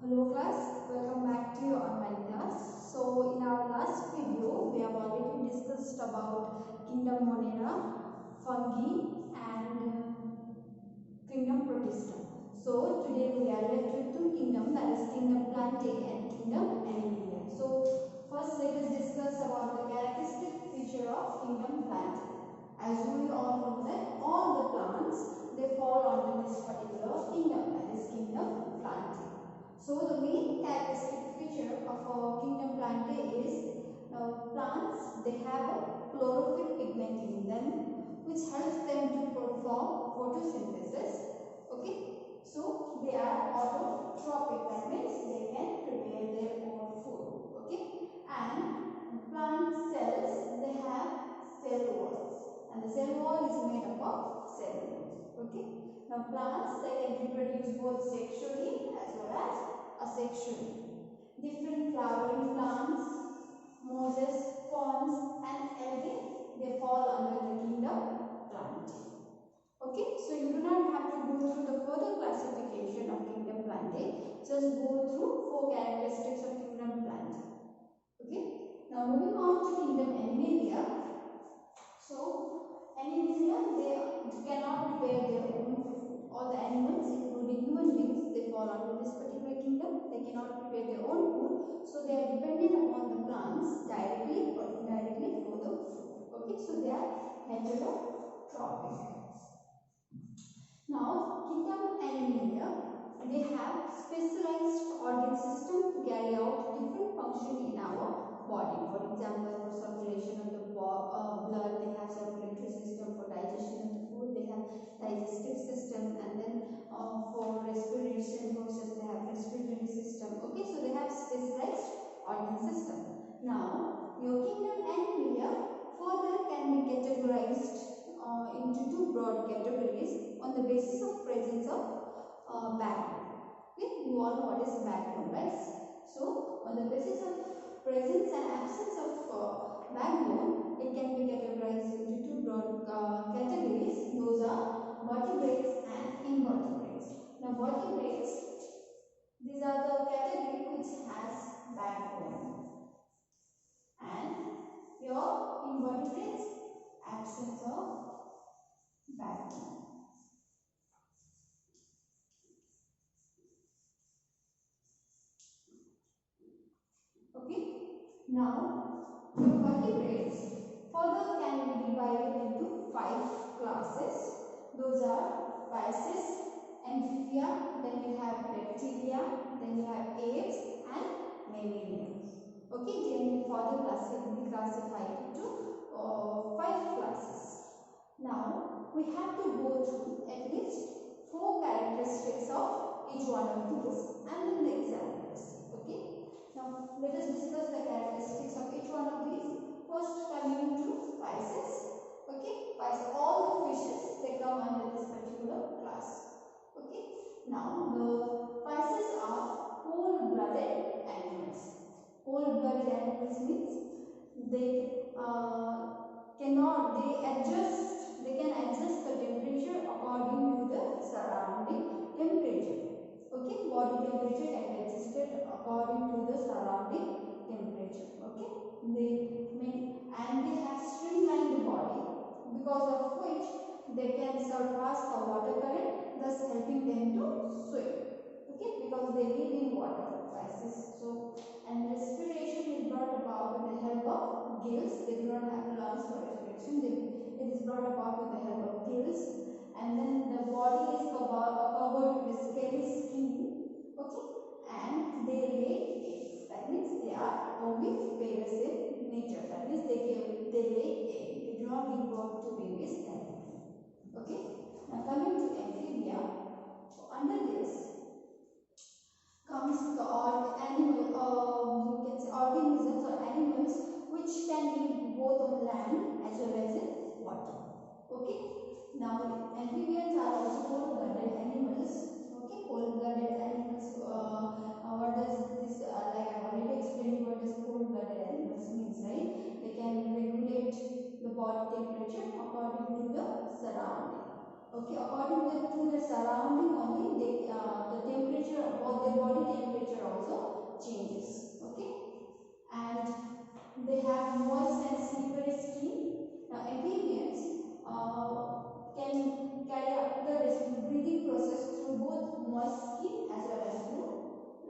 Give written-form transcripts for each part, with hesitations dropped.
Hello class, welcome back to your online class. So in our last video, we have already discussed about kingdom Monera, fungi and kingdom Protista. So today we are left with two kingdoms, that is kingdom Plantae and kingdom Animalia. So first let us discuss about the characteristic feature of kingdom Plantae. As we all know that all the plants, they fall under this particular kingdom, that is kingdom Plantae. So the main characteristic feature of our kingdom Plantae is plants, they have a chlorophyll pigment in them which helps them to perform photosynthesis. Okay, so they are autotrophic, that means they can prepare their own food. Okay, and plant cells, they have cell walls, and the cell wall is made up of cells. Okay, now plants, they can reproduce both sexually as well as asexually. Different flowering plants, mosses, ferns and algae, they fall under the kingdom Plantae. Okay, so you do not have to go through the further classification of kingdom Plantae, just go through 4 characteristics of kingdom Plantae. Okay, now moving on to kingdom Animalia. So Animalia, they cannot prepare their own food. All the animals, including human beings, they fall under this particular kingdom. They cannot prepare their own food, so they are dependent upon the plants directly or indirectly for the food. Okay, so they are heterotrophic. Now, kingdom Animalia, they have specialized organ system to carry out different function in our body. For example, for circulation of the blood, they have circulatory system. For digestion of the food, they have digestive system, and then for respiration process, they have respiratory system. Okay, so they have specialized organ system. Now, your kingdom Animalia further can be categorized into 2 broad categories on the basis of presence of backbone. Okay, you all know what is backbone, right? So, on the basis of presence and absence of backbone, it can be categorized into 2 broad categories. Those are vertebrates and invertebrates. Now, vertebrates, these are the category which has backbone, and your invertebrates, absence of backbone. Okay, now your vertebrates further can be divided into 5 classes. Those are Pisces, Amphibia, then you have Reptilia, then you have Apes and Mammalia. Okay, they can be further classified into 5 classes. Now we have to go through at least 4 characteristics of each one of these and then the examples. Okay, now let us discuss the characteristics of each one of these. First, coming to Pisces. Okay, Pisces, all the fishes, they come under this particular class. Okay, now the Pisces are cold-blooded animals. Cold-blooded animals means they can adjust the temperature according to the surrounding temperature. Okay, body temperature can be adjusted according to the surrounding temperature. Okay, they have streamlined body, because of which they can surpass the water current, thus helping them to swim. Okay, because they live in water, Pisces. So, and respiration is brought about with the help of gills. They do not have lungs for respiration. It is brought about with the help of gills. And then the body is covered with scaly skin. Okay, and they lay eggs. That means they are oviparous in nature. That means they lay eggs. They do not give birth to babies directly. Okay, now coming to Amphibia. Under this comes the you can say organisms or animals which can live both on land as well as in water. Okay, now amphibians are also cold-blooded animals. Okay, cold-blooded animals. What does this like I already explained what does cold-blooded animals means, right? They can regulate the body temperature according to the surrounding. Okay, according to the surrounding only, the temperature or their body temperature also changes. Okay, and they have moist and slippery skin. Now, amphibians can carry out the breathing process through both moist skin as well as through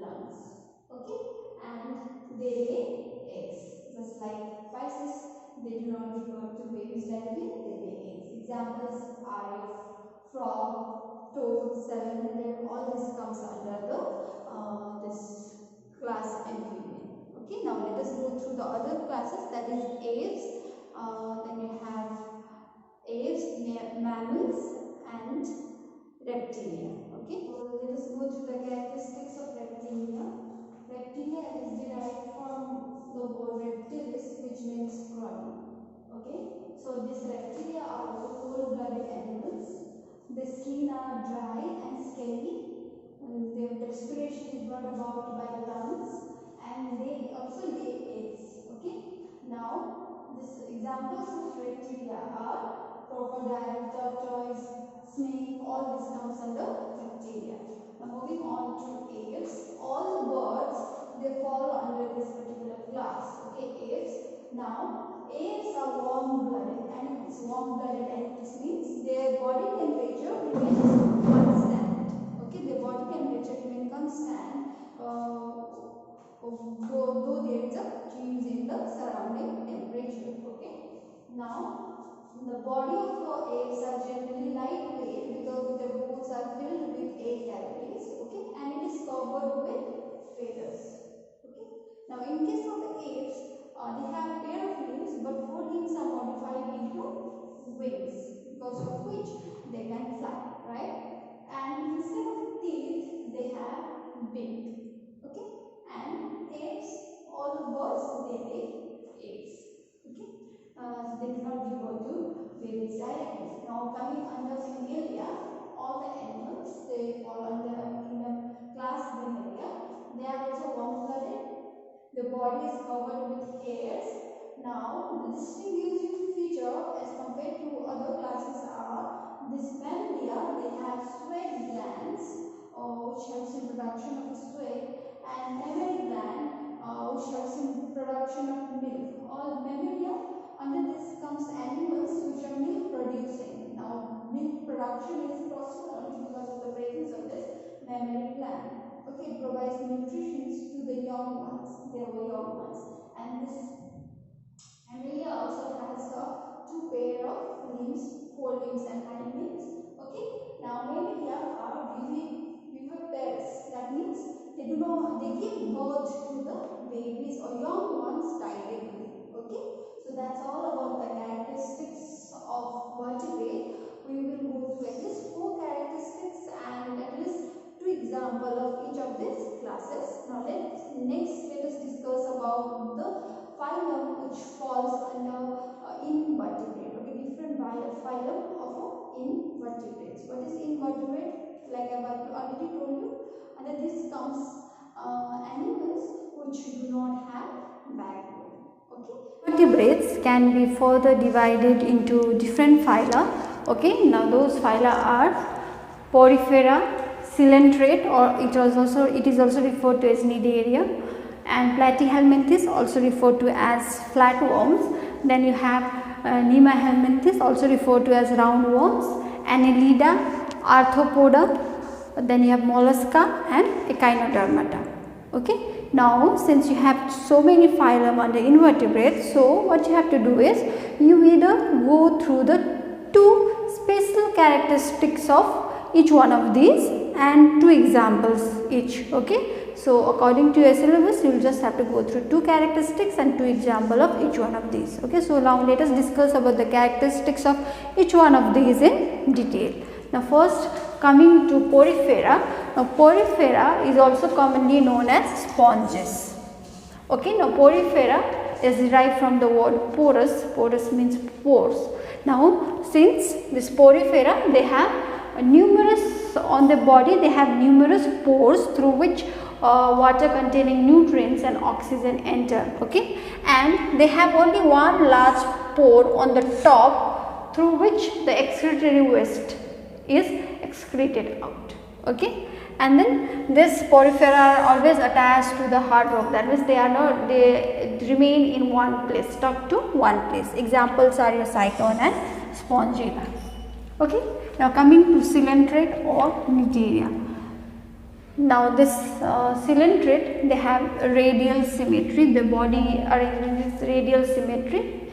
lungs. Okay, and they lay eggs. Just like Pisces, they do not give birth to babies directly, they lay eggs. Examples are your frog, toad, salamander, all this comes under the this class amphibian. Okay, now let us go through the other classes, that is aves. Then you have aves, mammals and reptilia. Okay, so let us go through the characteristics of reptilia. Reptilia is derived from the word reptilis, which means crawling. Okay, so these reptilia are also cold-blooded animals. The skin are dry and scaly. The respiration is brought about by the lungs, and they also lay eggs. Okay, now these examples of reptilia are crocodile, tortoise, snake. All this comes under reptilia. Now moving on to aves. All the birds, they fall under this particular class. Okay, aves. Now aves are warm-blooded animals. Warm-blooded animals means their body temperature remains constant. Okay, their body temperature remains constant though there is a change in the surrounding temperature. Okay, now the body of the aves are generally lightweight because their bones are filled with air cavities. Okay, and it is covered with feathers. Okay, now in case of the aves, they have a pair of limbs, but forelimbs are modified into wings, because of which they can fly, right? And instead of teeth, they have beak. Okay, and eggs, all the birds, they lay eggs. Okay, they do not give birth to babies directly. Now coming under Mammalia, all the animals, they fall under kingdom class Mammalia. They are also warm-blooded. The body is covered with hairs. Now the distinguishing feature as compared to other classes are this Mammalia, they have sweat glands which helps in production of sweat, and mammary gland which helps in production of milk. All Mammalia, under this comes animals which are milk producing. Now milk production is possible only because of the presence of this mammary gland. Okay, it provides nutrition to the young ones. They were young ones, and this Mammalia also has two pair of limbs, forelimbs and hind limbs. Okay, now Mammalia are viviparous. That means they give birth to the babies or young ones directly. Okay, so that's all about the characteristics of vertebrate. We will go through at least 4 characteristics and at least 2 examples of each of these classes. Now let us discuss about the phylum which falls under invertebrate. Okay, different phylum of invertebrates. What is invertebrate? Like I have already told you, under this comes animals which do not have backbone. Okay, vertebrates can be further divided into different phyla. Okay, now those phyla are Porifera, Coelenterate, or it is also referred to as Cnidaria, and Platyhelmanthus, also referred to as flatworms. Then you have Nephridia, also referred to as roundworms, Annelida, Arthropoda. Then you have Mollusca and Echinodermata. Okay, now since you have so many phylum under invertebrates, so what you have to do is you either go through the 2 special characteristics of each one of these and 2 examples each. Okay, so according to your syllabus, you will just have to go through 2 characteristics and 2 examples of each one of these. Okay, so now let us discuss about the characteristics of each one of these in detail. Now first, coming to Porifera. Now Porifera is also commonly known as sponges. Okay, now Porifera is derived from the word porous. Porous means pores. Now since this Porifera, they have numerous on the body, they have numerous pores through which water containing nutrients and oxygen enter. Okay, and they have only one large pore on the top through which the excretory waste is excreted out. Okay, and then this porifera are always attached to the hard rock, that means they remain in one place, stuck to one place. Examples are your cyclone and spongilla. Okay, now coming to coelenterate or Cnidaria. Now this coelenterate, they have radial symmetry, the body arrangement is radial symmetry,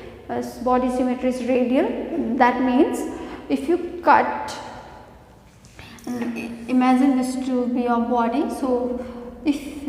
body symmetry is radial. That means if you cut, imagine this to be your body, so if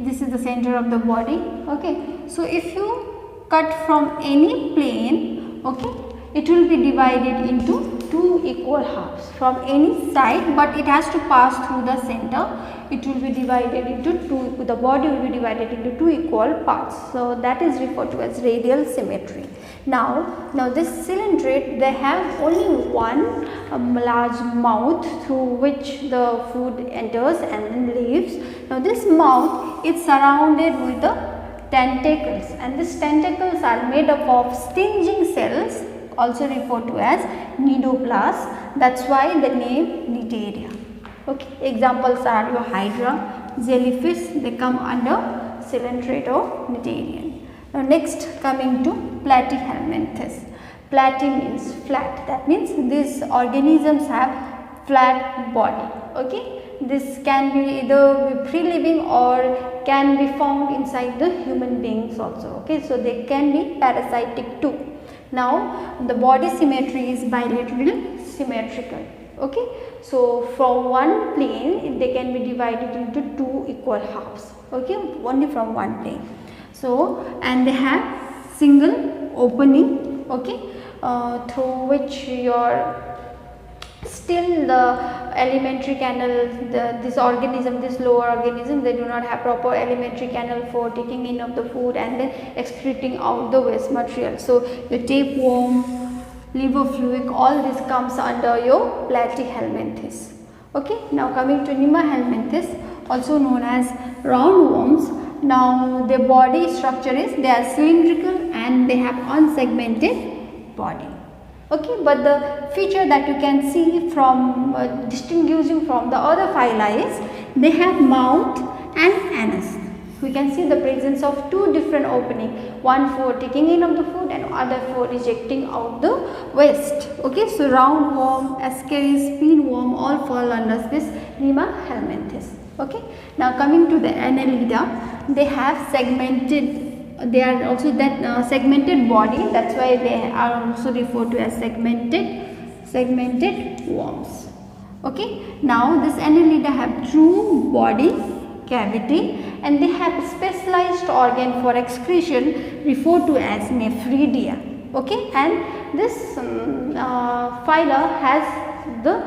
this is the center of the body, okay, so if you cut from any plane, okay, it will be divided into two equal halves from any side, but it has to pass through the center. It will be divided into two, the body will be divided into two equal parts. So that is referred to as radial symmetry. Now this coelenterate, they have only one large mouth through which the food enters and then leaves. Now this mouth is surrounded with the tentacles, and these tentacles are made up of stinging cells, also referred to as cnidoplasts. That's why the name Cnidaria. Okay, examples are your hydra, jellyfish, they come under coelenterate or Cnidarian. Now next, coming to Platyhelmanthus. Platy means flat, that means these organisms have flat body. Okay, this can be either free living or can be found inside the human beings also. Okay, so they can be parasitic too. Now the body symmetry is bilateral symmetrical. Okay, so from one plane they can be divided into two equal halves. Okay, only from one plane. So and they have single opening. Okay, through which your still the alimentary canal, this organism, this lower organism, they do not have proper alimentary canal for taking in of the food and then excreting out the waste material. So the tapeworm, liver fluid, all this comes under your Platyhelmanthus. Okay, now coming to Nemahelminthus, also known as roundworms. Now their body structure is, they are cylindrical and they have unsegmented body. Okay, but the feature that you can see from distinguishing from the other phyla is they have mouth and anus. We can see the presence of two different openings, one for taking in of the food and other for rejecting out the waste. Okay, so roundworm, ascaris, pinworm all fall under this Nemahelminthus. Okay, now coming to the Annelida, they have segmented. They are also that segmented body, that's why they are also referred to as segmented worms. Okay, now this Annelida have true body cavity and they have specialized organ for excretion referred to as Nephridia. Okay, and this phyla has the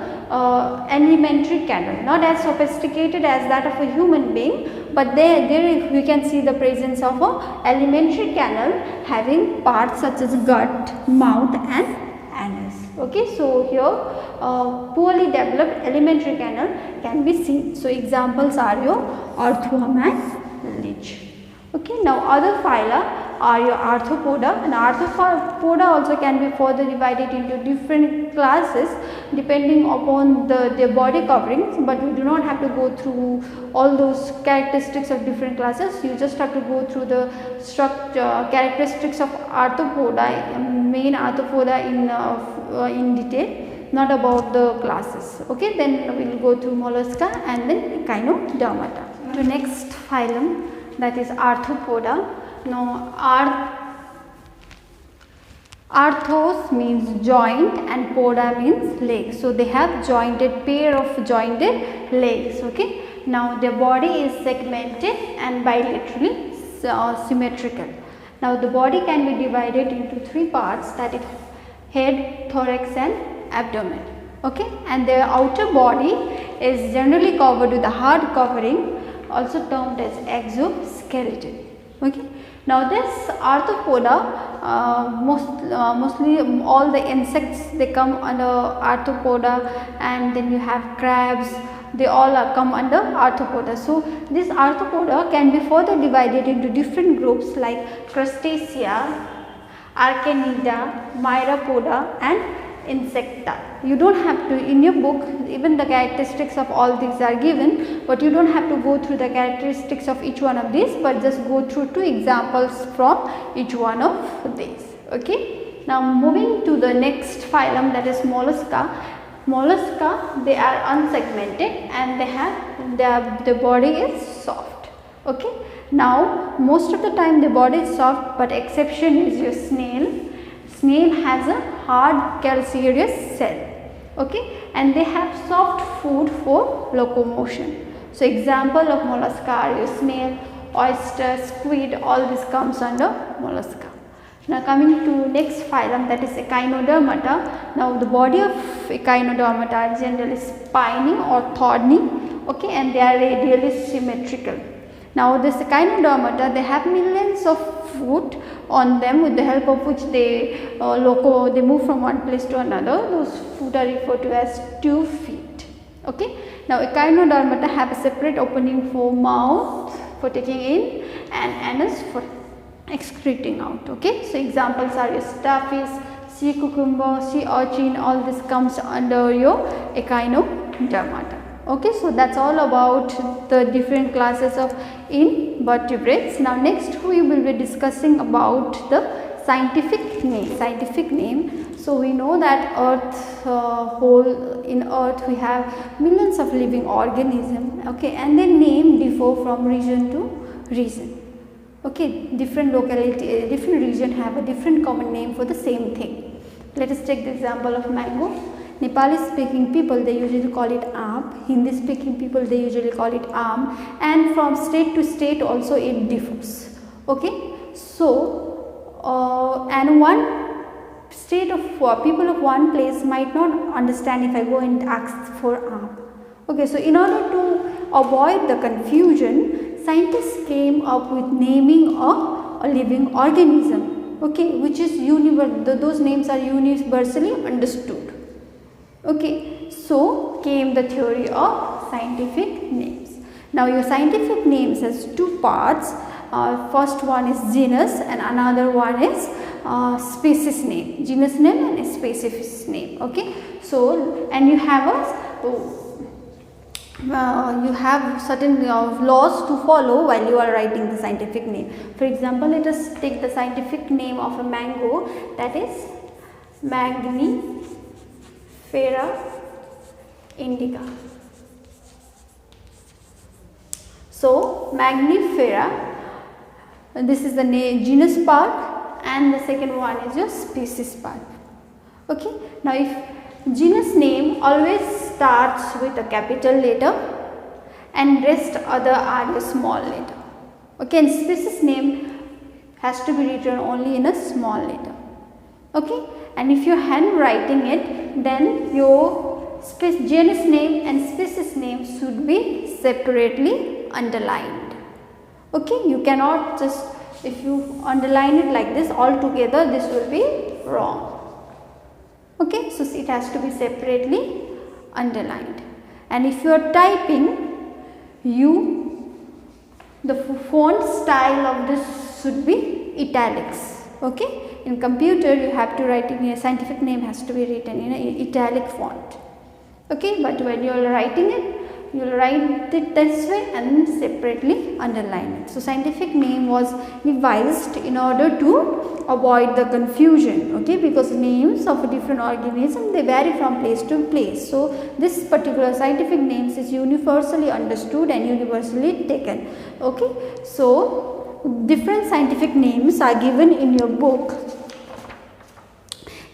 alimentary canal, not as sophisticated as that of a human being, but there we can see the presence of a alimentary canal having parts such as gut, mouth and anus. Okay, so here poorly developed alimentary canal can be seen. So examples are your Arthropoda and leech. Okay, now other phyla are your Arthropoda, and Arthropoda also can be further divided into different classes depending upon their body coverings, but we do not have to go through all those characteristics of different classes. You just have to go through the structure characteristics of Arthropoda, main Arthropoda in detail, not about the classes. Okay, then we will go through Mollusca and then Echinodermata. To next phylum, that is Arthropoda. Now arthros means joint and poda means leg. So they have jointed, pair of jointed legs. Okay, now their body is segmented and bilaterally symmetrical. Now the body can be divided into three parts, that is head, thorax and abdomen. Okay, and their outer body is generally covered with a hard covering, also termed as exoskeleton. Okay, now this Arthropoda, mostly all the insects they come under Arthropoda, and then you have crabs, they all come under Arthropoda. So this Arthropoda can be further divided into different groups like Crustacea, Arachnida, Myriapoda and insecta. You don't have to, in your book even the characteristics of all these are given, but you don't have to go through the characteristics of each one of these, but just go through 2 examples from each one of these. Okay. Now moving to the next phylum, that is Mollusca. Mollusca, they are unsegmented and they have the body is soft. Okay. Now most of the time the body is soft, but exception is your snail. Snail has a hard calcareous cell. Okay, and they have soft food for locomotion. So example of mollusca are your snail, oyster, squid, all this comes under mollusca. Now coming to next phylum, that is Echinodermata. Now the body of Echinodermata are generally spiny or thorny, okay, and they are radially symmetrical. Now this Echinodermata, they have millions of foot on them, with the help of which they they move from one place to another. Those foot are referred to as 2 feet. Okay. Now Echinodermata have a separate opening for mouth for taking in and anus for excreting out. Okay. So examples are your starfish, sea cucumber, sea urchin, all this comes under your Echinodermata. Okay, so that's all about the different classes of invertebrates. Now next we will be discussing about the scientific name. So we know that in earth we have millions of living organisms, okay, and their name differ from region to region. Okay, different locality, different region have a different common name for the same thing. Let us take the example of mango. Nepali speaking people, they usually call it aap. Hindi speaking people, they usually call it aam, and from state to state also it differs. Okay, so and one state of people of one place might not understand if I go and ask for aap. Okay, so in order to avoid the confusion, scientists came up with naming a living organism, okay, which is those names are universally understood. Okay, so came the theory of scientific names. Now your scientific names has 2 parts. First one is genus and another one is species name, genus name and species name. Okay, so and you have certain laws to follow while you are writing the scientific name. For example, let us take the scientific name of a mango, that is Magnifera indica. So Magnifera, this is the genus part, and the second one is your species part. Okay. Now if genus name always starts with a capital letter and rest other are a small letter. Okay, and species name has to be written only in a small letter. Okay, and if you are handwriting it, then your genus name and species name should be separately underlined. Okay, you cannot just, if you underline it like this altogether, this will be wrong. Okay, so it has to be separately underlined. And if you are typing, the font style of this should be italics. Okay, in computer you have to write in a scientific name has to be written in an italic font. Okay, but when you are writing it, you will write it this way and separately underline it. So scientific name was devised in order to avoid the confusion, okay, because names of a different organism, they vary from place to place. So this particular scientific names is universally understood and universally taken. Okay, so different scientific names are given in your book.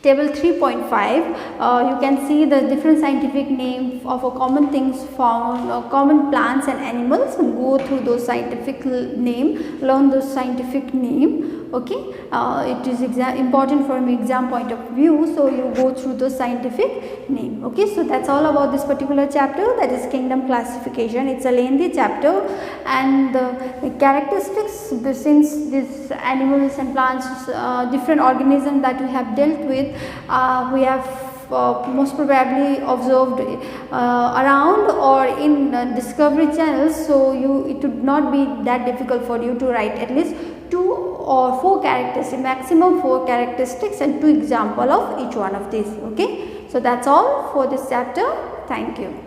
Table 3.5, you can see the different scientific names of a common things found, common plants and animals, and go through those scientific name, learn those scientific name. Okay, it is important from exam point of view, so you go through the scientific name. Okay, so that's all about this particular chapter, that is kingdom classification. It's a lengthy chapter, and the characteristics, since these animals and plants, different organisms that we have dealt with, we have most probably observed around or in Discovery channels, so it would not be that difficult for you to write at least 2 or 4 characteristics, maximum 4 characteristics and 2 example of each one of these. Okay, so that's all for this chapter. Thank you.